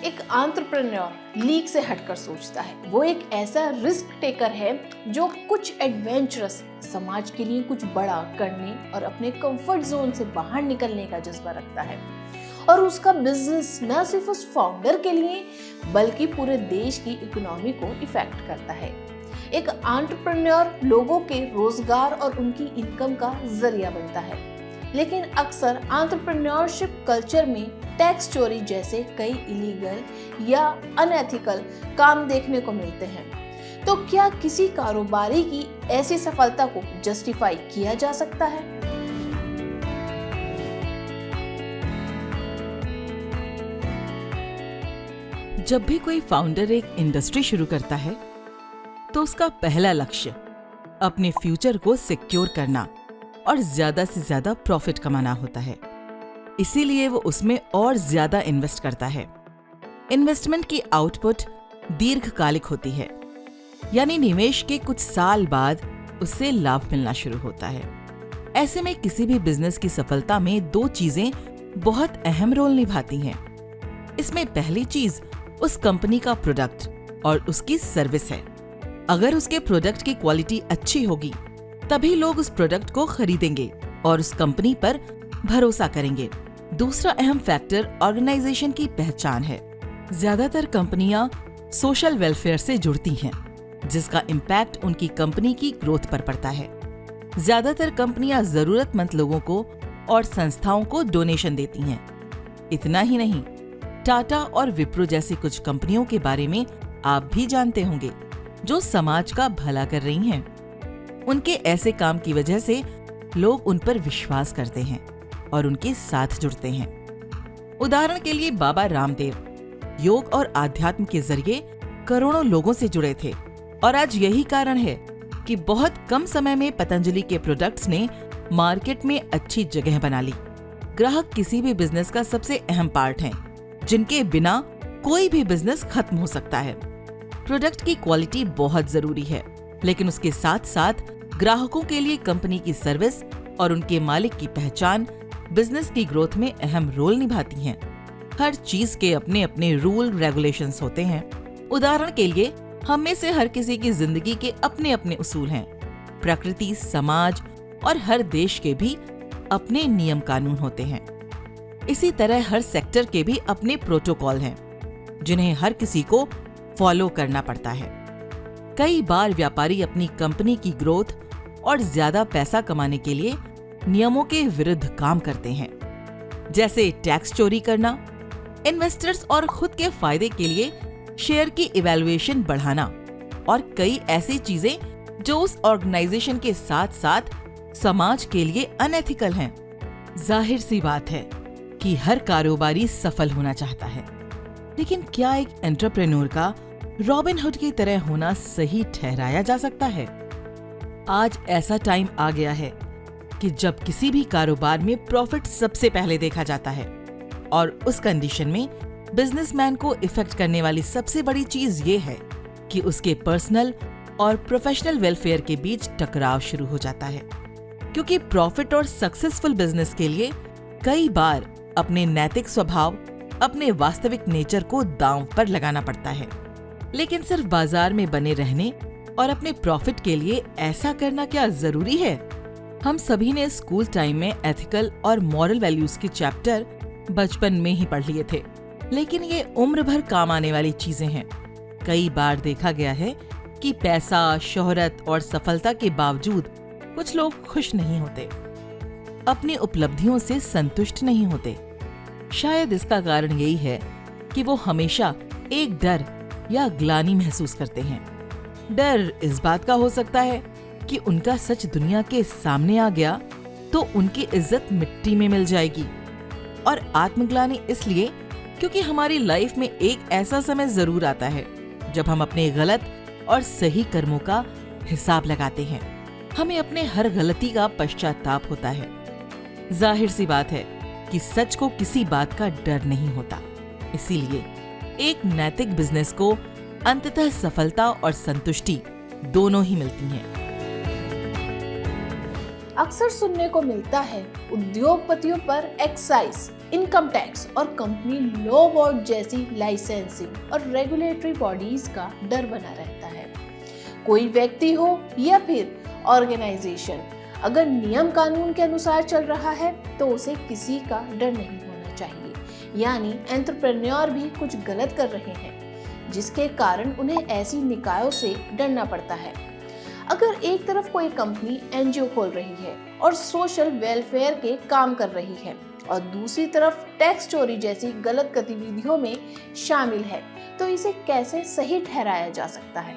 एक entrepreneur league से हटकर सोचता है। वो एक ऐसा रिस्क टेकर है जो कुछ एडवेंचरस, समाज के लिए कुछ बड़ा करने और अपने कंफर्ट जोन से बाहर निकलने का जज्बा रखता है। और उसका बिजनेस न सिर्फ उस फाउंडर के लिए बल्कि पूरे देश की इकोनॉमी को इफेक्ट करता है। एक एंटरप्रेन्योर लोगों के रोजगार और उनकी इनकम का जरिया बनता है। लेकिन अक्सर एंटरप्रेन्योरशिप कल्चर में टैक्स चोरी जैसे कई इलीगल या अनएथिकल काम देखने को मिलते हैं। तो क्या किसी कारोबारी की ऐसी सफलता को जस्टिफाई किया जा सकता है? जब भी कोई फाउंडर एक इंडस्ट्री शुरू करता है तो उसका पहला लक्ष्य अपने फ्यूचर को सिक्योर करना और ज्यादा से ज्यादा प्रॉफिट कमाना होता है। इसीलिए वो उसमें और ज्यादा इन्वेस्ट करता है। इन्वेस्टमेंट की आउटपुट दीर्घकालिक होती है, यानी निवेश के कुछ साल बाद उससे लाभ मिलना शुरू होता है। ऐसे में किसी भी बिजनेस की सफलता में दो चीजें बहुत अहम रोल निभाती हैं। इसमें पहली चीज उस कंपनी का प्रोडक्ट और उसकी सर्विस है। अगर उसके प्रोडक्ट की क्वालिटी अच्छी होगी तभी लोग उस प्रोडक्ट को खरीदेंगे और उस कंपनी पर भरोसा करेंगे। दूसरा अहम फैक्टर ऑर्गेनाइजेशन की पहचान है। ज्यादातर कंपनियां सोशल वेलफेयर से जुड़ती हैं, जिसका इम्पैक्ट उनकी कंपनी की ग्रोथ पर पड़ता है। ज्यादातर कंपनियां जरूरतमंद लोगों को और संस्थाओं को डोनेशन देती हैं। इतना ही नहीं, टाटा और विप्रो जैसी कुछ कंपनियों के बारे में आप भी जानते होंगे जो समाज का भला कर रही हैं। उनके ऐसे काम की वजह से लोग उन पर विश्वास करते हैं और उनके साथ जुड़ते हैं। उदाहरण के लिए बाबा रामदेव योग और आध्यात्म के जरिए करोड़ों लोगों से जुड़े थे और आज यही कारण है कि बहुत कम समय में पतंजलि के प्रोडक्ट्स ने मार्केट में अच्छी जगह बना ली। ग्राहक किसी भी बिजनेस का सबसे अहम पार्ट हैं, जिनके बिना कोई भी बिजनेस खत्म हो सकता है। प्रोडक्ट की क्वालिटी बहुत जरूरी है, लेकिन उसके साथ साथ ग्राहकों के लिए कंपनी की सर्विस और उनके मालिक की पहचान बिजनेस की ग्रोथ में अहम रोल निभाती हैं। हर चीज के अपने अपने रूल रेगुलेशंस होते हैं। उदाहरण के लिए हम में से हर किसी की जिंदगी के अपने अपने उसूल हैं। प्रकृति, समाज और हर देश के भी अपने नियम कानून होते हैं। इसी तरह हर सेक्टर के भी अपने प्रोटोकॉल हैं, जिन्हें हर किसी को फॉलो करना पड़ता है। कई बार व्यापारी अपनी कंपनी की ग्रोथ और ज्यादा पैसा कमाने के लिए नियमों के विरुद्ध काम करते हैं, जैसे टैक्स चोरी करना, इन्वेस्टर्स और खुद के फायदे के लिए शेयर की इवैल्यूएशन बढ़ाना और कई ऐसी चीजें जो उस ऑर्गेनाइजेशन के साथ साथ समाज के लिए अनएथिकल हैं। जाहिर सी बात है कि हर कारोबारी सफल होना चाहता है, लेकिन क्या एक एंटरप्रेन्योर का रॉबिन हुड की तरह होना सही ठहराया जा सकता है? आज ऐसा टाइम आ गया है कि जब किसी भी कारोबार में प्रॉफिट सबसे पहले देखा जाता है और उस कंडीशन में बिजनेसमैन को इफेक्ट करने वाली सबसे बड़ी चीज ये है कि उसके पर्सनल और प्रोफेशनल वेलफेयर के बीच टकराव शुरू हो जाता है। क्योंकि प्रॉफिट और सक्सेसफुल बिजनेस के लिए कई बार अपने नैतिक स्वभाव, अपने वास्तविक नेचर को दांव पर लगाना पड़ता है। लेकिन सिर्फ बाजार में बने रहने और अपने प्रॉफिट के लिए ऐसा करना क्या जरूरी है? हम सभी ने स्कूल टाइम में एथिकल और मॉरल वैल्यूज के चैप्टर बचपन में ही पढ़ लिए थे, लेकिन ये उम्र भर काम आने वाली चीजें हैं। कई बार देखा गया है कि पैसा, शोहरत और सफलता के बावजूद कुछ लोग खुश नहीं होते, अपनी उपलब्धियों से संतुष्ट नहीं होते। शायद इसका कारण यही है कि वो हमेशा एक डर या ग्लानि महसूस करते हैं। डर इस बात का हो सकता है कि उनका सच दुनिया के सामने आ गया तो उनकी इज्जत मिट्टी में मिल जाएगी, और आत्मग्लानि इसलिए क्योंकि हमारी लाइफ में एक ऐसा समय जरूर आता है जब हम अपने गलत और सही कर्मों का हिसाब लगाते हैं। हमें अपने हर गलती का पश्चाताप होता है। जाहिर सी बात है कि सच को किसी बात का डर नहीं होता। इसीलिए एक नैतिक बिजनेस को अंततः सफलता और संतुष्टि दोनों ही मिलती हैं। अक्सर सुनने को मिलता है उद्योगपतियों पर एक्साइज, इनकम टैक्स और कंपनी लॉ बोर्ड जैसी लाइसेंसिंग और रेगुलेटरी बॉडीज का डर बना रहता है। कोई व्यक्ति हो या फिर ऑर्गेनाइजेशन अगर नियम कानून के अनुसार चल रहा है तो उसे किसी का डर नहीं होना चाहिए। यानी एंटरप्रेन्योर भी कुछ गलत कर रहे हैं जिसके कारण उन्हें ऐसी निकायों से डरना पड़ता है। अगर एक तरफ कोई कंपनी एनजीओ खोल रही है और सोशल वेलफेयर के काम कर रही है और दूसरी तरफ टैक्स चोरी जैसी गलत गतिविधियों में शामिल है तो इसे कैसे सही ठहराया जा सकता है?